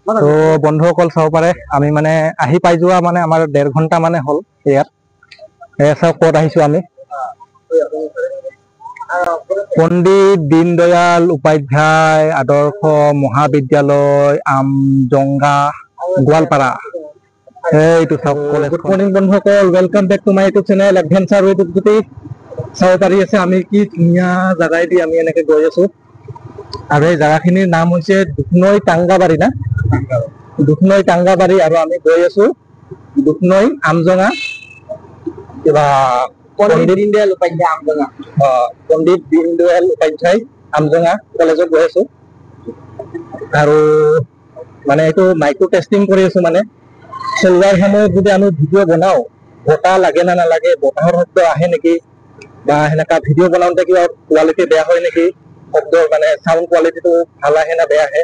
তো বন্ধুসকল চাব পাৰে আমি মানে আহি পাই যোৱা মানে আমাৰ 1.5 ঘণ্টা মানে হ'ল ইয়াত চাওক ক'ত আহিছো আমি পণ্ডিত দীনদয়াল উপাধ্যায় আদৰ্শ মহাবিদ্যালয় আমজোঙা গোৱালপাৰা এইটো চাওক কলেজ। গুড মৰ্নিং বন্ধুসকল, welcome back to my YouTube channel adventure with Jyoti. চাব পাৰি আছে আমি কি ধুনীয়া জাগাইদি আমি এনেকে গৈ আছো আৰু এই জাগাখিনিৰ নাম হৈছে দুধনৈ টাংগাবাৰী না দুধনৈ টাংগাবাৰী আৰু আমি গৈ আছো দুধনৈ আমজোঙা কিবা পণ্ডিত দীনদয়াল উপাধ্যায় আমজোঙা পণ্ডিত দীনদয়াল উপাধ্যায় আমজোঙা কলেজত গৈ আছো আৰু মানে এইটো মাইক্ৰো টেষ্টিং কৰি আছো মানে চলোৱাৰ সময়ত যদি আমি ভিডিঅ' বনাও বতাহ লাগে না নালাগে, বতাহৰ শব্দ আহে নেকি বা সেনেকা ভিডিঅ' বনাওঁতে কিবা কোৱালিটি বেয়া হয় নেকি, শব্দৰ মানে চাউণ্ড কোৱালিটিটো ভাল আহে না বেয়া আহে,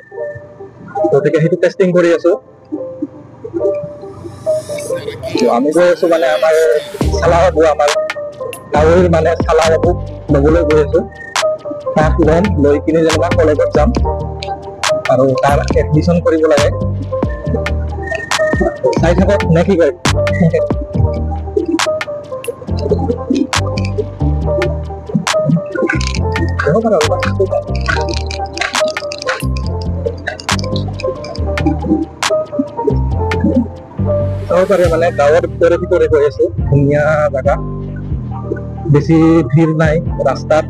গতিকে সেইটো টেষ্টিং কৰি আছো। আমি গৈ আছো মানে আমাৰ চালা বাবু আমাৰ গাঁৱৰ মানে চালা বাবু ল'বলৈ গৈ আছো। তাক ল'ম, লৈ কিনে যেনিবা কলেজত যাম আৰু তাৰ এডমিশ্যন কৰিব লাগে। চাই থাকক নে কি কয়? চাব পাৰে মানে গাঁৱৰ ভিতৰে গৈ আছো, ধুনীয়া জাগা, বেছি ভিৰ নাই ৰাস্তাত,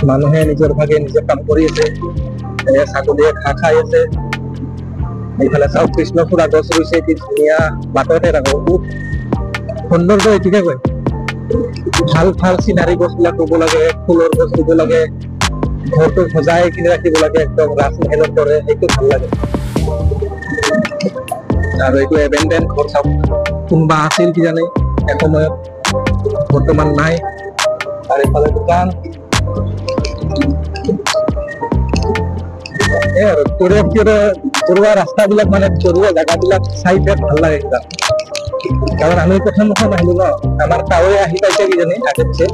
মানুহে নিজৰ ভাগে নিজে কাম কৰি আছে, ছাগলীয়ে ঘাঁহ খাই আছে। এইফালে চাওক কৃষ্ণচূড়া গছ ৰুইছে, কি ধুনীয়া বাটতে ৰাখো সৌন্দৰ্য এইটোকে কয়। ভাল ভাল চিনাৰী গছবিলাক ৰুব লাগে, ফুলৰ গছ ৰুব লাগে, ঘৰটো সজাই কিনে ৰাখিব লাগে একদম ৰাজমহলৰ দৰে, সেইটো ভাল লাগে। আৰু এইটো এবেণ্ডেণ্ট ঘৰ চাওক, কোনোবা আছিল কিজানি এসময়ত, বৰ্তমান নাই। আৰু এইফালে দোকান আৰু ঘৰুৱা ৰাস্তাবিলাক মানে ঘৰুৱা জেগাবিলাক চাই বিৰাট ভাল লাগে কিবা। কাৰণ আমি প্ৰথম আহিলো ন, আমাৰ তাৱে আহি পাইছে কিজানি আগে পিছে,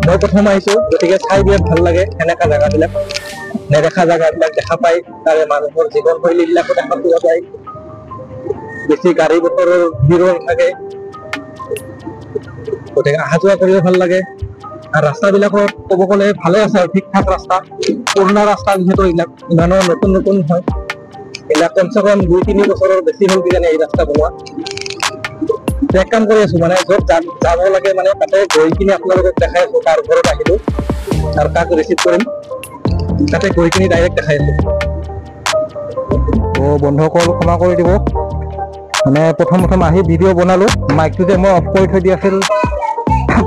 মই প্ৰথম আহিছো, গতিকে চাই বিৰাট ভাল লাগে সেনেকা জেগাবিলাক, নেদেখা জেগাবিলাক দেখা পাই, তাৰে মানুহৰ জীৱনশৈলী বিলাকো দেখা পোৱা যায়, বেছি গাড়ী মটৰৰ ভিৰো নাথাকে, গতিকে অহা যোৱা কৰিব ভাল লাগে। আৰু ৰাস্তাবিলাকত ক'ব গ'লে ভালে আছে আৰু ঠিক ঠাক ৰাস্তা, পুৰণা ৰাস্তা যিহেতু এইবিলাক ইমানো নতুন হয়, এইবিলাক কমচে কম 2-3 বছৰৰ বেছি হ'ল কিজানি এই ৰাস্তা বনোৱা। এক কাম কৰি আছো মানে য'ত যাব লাগে মানে তাতে গৈ কিনে আপোনালোকক দেখাই আছো, কাৰ ঘৰত আহিলো আৰু কাক ৰিচিভ কৰিম, তাতে গৈ কিনে ডাইৰেক্ট দেখাই আছো। তো বন্ধুসকল ক্ষমা কৰি দিব, মানে প্ৰথম আহি ভিডিঅ' বনালো, মাইকটো যে মই অফ কৰি থৈ দি আছিল,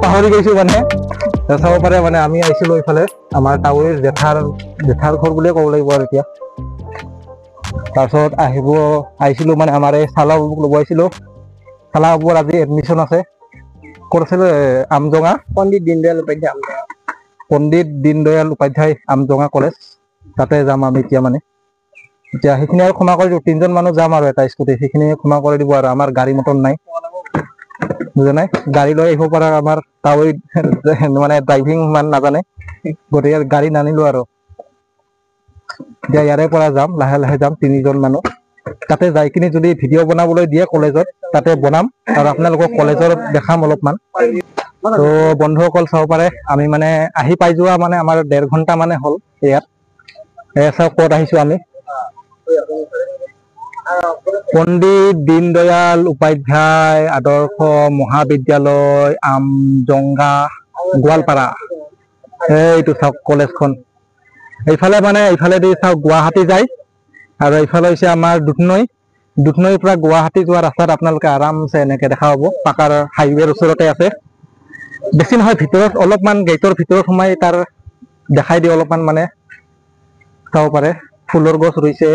পাহৰি গৈছো মানে। চাব পাৰে মানে আমি আহিছিলো এইফালে আমাৰ তাৱৈৰ জেঠাৰ ঘৰ বুলিয়ে ক'ব লাগিব আৰু এতিয়া। তাৰপিছত আহিছিলো মানে আমাৰ এই চালা বাবুক ল'ব আহিছিলো। চালা বাবুৰ আজি এডমিশ্যন আছে, ক'ত আছিল? আমজোঙা পণ্ডিত দীনদয়াল উপাধ্যায় আমজোঙা কলেজ, তাতে যাম আমি এতিয়া মানে। এতিয়া সেইখিনি আৰু ক্ষমা কৰি দিব, 3জন মানুহ যাম আৰু এটা স্কুটি, সেইখিনি ক্ষমা কৰি দিব আৰু আমাৰ গাড়ী মটৰ নাই, বুজা নাই, গাড়ী লৈ আহিব পৰা আমাৰ তাৱৈ মানে ড্ৰাইভিং ইমান নাজানে, গতিকে গাড়ী নানিলো আৰু এতিয়া ইয়াৰে পৰা যাম, লাহে লাহে যাম 3জন মানুহ। তাতে যাই কিনে যদি ভিডিঅ' বনাবলৈ দিয়ে কলেজত, তাতে বনাম আৰু আপোনালোকক কলেজত দেখাম অলপমান। তো বন্ধুসকল চাব পাৰে আমি মানে আহি পাই যোৱা মানে আমাৰ 1.5 ঘণ্টা মানে হ'ল ইয়াত চাওক ক'ত আহিছো আমি পণ্ডিত দীনদয়াল উপাধ্যায় আদৰ্শ মহাবিদ্যালয় আমজোঙা গোৱালপাৰা, এইটো চাওক কলেজখন। এইফালেদি চাওক গুৱাহাটী যায়, আৰু এইফালে হৈছে আমাৰ দুধনৈৰ পৰা গুৱাহাটী যোৱা ৰাস্তাত আপোনালোকে আৰামছে এনেকে দেখা পাব, পাকাৰ হাইৱেৰ ওচৰতে আছে, বেছি নহয় ভিতৰত অলপমান, গেটৰ ভিতৰত সোমাই তাৰ দেখাই দিওঁ অলপমান মানে। চাব পাৰে ফুলৰ গছ ৰুইছে,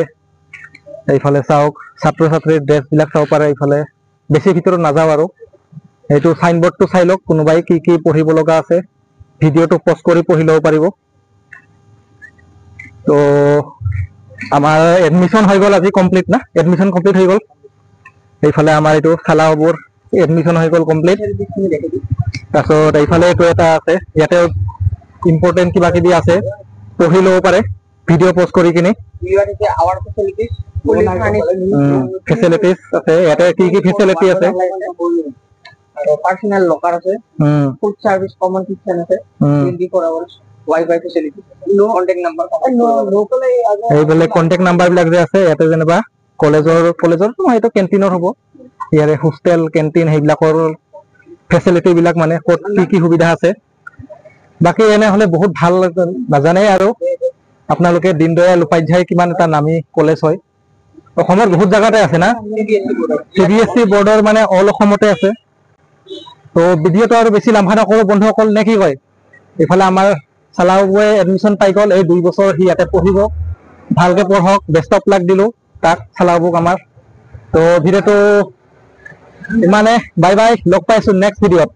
এইফালে চাওক ছাত্ৰ ছাত্ৰীৰ ড্ৰেছবিলাক চাব পাৰে, এইফালে বেছি ভিতৰত নাযাওঁ আৰু এইটো চাইনবোৰ্ডটো চাই লওক, কোনোবাই কি কি পঢ়িব লগা আছে, ভিডিঅ'টো পজ কৰি পঢ়ি ল'ব পাৰিব। তো আমাৰ এডমিশ্যন হৈ গ'ল আজি কমপ্লিট না, এডমিশ্যন কমপ্লিট হৈ গ'ল। এইফালে আমাৰ এইটো চালা বাবুৰ এডমিশ্যন হৈ গ'ল কমপ্লিট। তাৰপিছত এইফালে এইটো এটা আছে, ইয়াতে ইম্পৰ্টেণ্ট কিবা কিবি আছে, পঢ়ি ল'ব পাৰে। ভিডিঅ' পোষ্ট কৰি কিনে our facilities, fully furnished, facilities আছে ইয়াতে কি কি ফেচিলিটি আছে personal locker আছে, food service, common kitchen আছে, 24 hours Wi-Fi facility, no contact number, local এইবিলাক কন্টেক্ট নাম্বাৰ বিলাক যে আছে ইয়াতে যেনিবা কলেজৰ হয়তো কেণ্টিনৰ হ'ব ইয়াৰে হোষ্টেল কেণ্টিন সেইবিলাকৰ ফেচিলিটি বিলাক মানে ক'ত কি কি সুবিধা আছে বাকী এনেহ'লে বহুত ভাল নাজানে আৰু আপোনালোকে দীনদয়াল উপাধ্যায় কিমান এটা নামী কলেজ হয় অসমৰ বহুত জায়গাতে আছে না CBSE বৰ্ডৰ মানে অল অসমতে আছে তো ভিডিঅ'টো আৰু বেছি লাম্ভা নকৰোঁ বন্ধুসকল নে কি কয় এইফালে আমাৰ চালাউৱে এডমিশ্যন পাই গ'ল এই 2 বছৰ সি ইয়াতে পঢ়িব ভালকে পঢ়ক বেষ্ট অফ লাক দিলোঁ তাক চালাউক আমাৰ তো ভিডিঅ'টো ইমানে বাই বাই লগ পাইছোঁ নেক্সট ভিডিঅ'ত